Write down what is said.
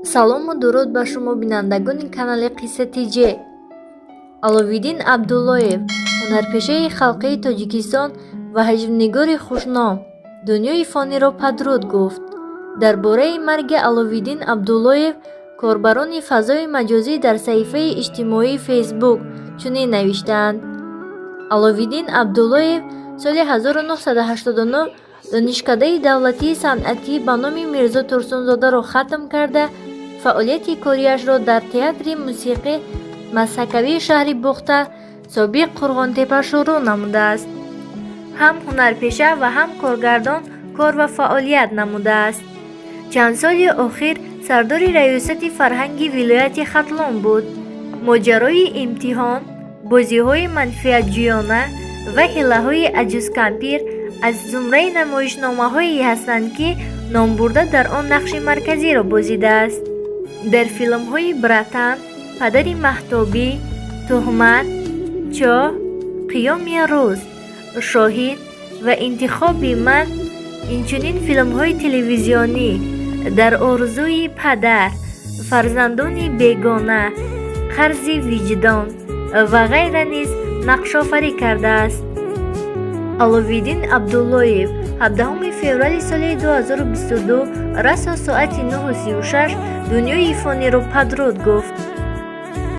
салому дуруд ба шумо бинандагони канали Қисса Тиҷе. Аловиддин Абдуллоев, ҳунарпешаи халқии Тоҷикистон ва ҳаҷвнигори хушном, дунёи фониро падруд гуфт. Дар бораи марги Аловиддин Абдуллоев корбарони фазои маҷозӣ дар саҳифаи иҷтимоии Фейсбук чунин навиштаанд: Аловиддин Абдуллоев соли 1989 донишкадаи давлатии санъатӣ ба номи Мирзо Турсунзодаро хатм карда, фаъолияти корияшро дар театри мусиқӣ Массакавии шаҳри Бухта, собиқ Қурғонтепа шурӯъ намудааст. ҳам ҳунарпеша ва ҳам коргардон кор ва фаъолият намудааст. Чанд соли охир сардори раёсати фарҳанги вилояти Хатлон буд. моҷарои имтиҳон, бозиҳои манфиатҷӯёна ва ҳилаҳои аҷузкампир аз зумраи намоишномаҳое ҳастанд, ки номбурда дар он нақши марказиро бозидааст. дар филмҳои Братан, Падари маҳтобӣ, Туҳмат, Чоҳ, Қиёми рӯз, Шоҳид ва Интихоби ман, инчунин филмҳои телевизионӣ Дар орзуи падар, Фарзандони бегона, Қарзи виҷдон ва ғайра низ нақшофарӣ кардааст. Аловиддин Абдуллоев 17 феврали соли 2022 расо соати 9:36 дунёи фониро падруд гуфт.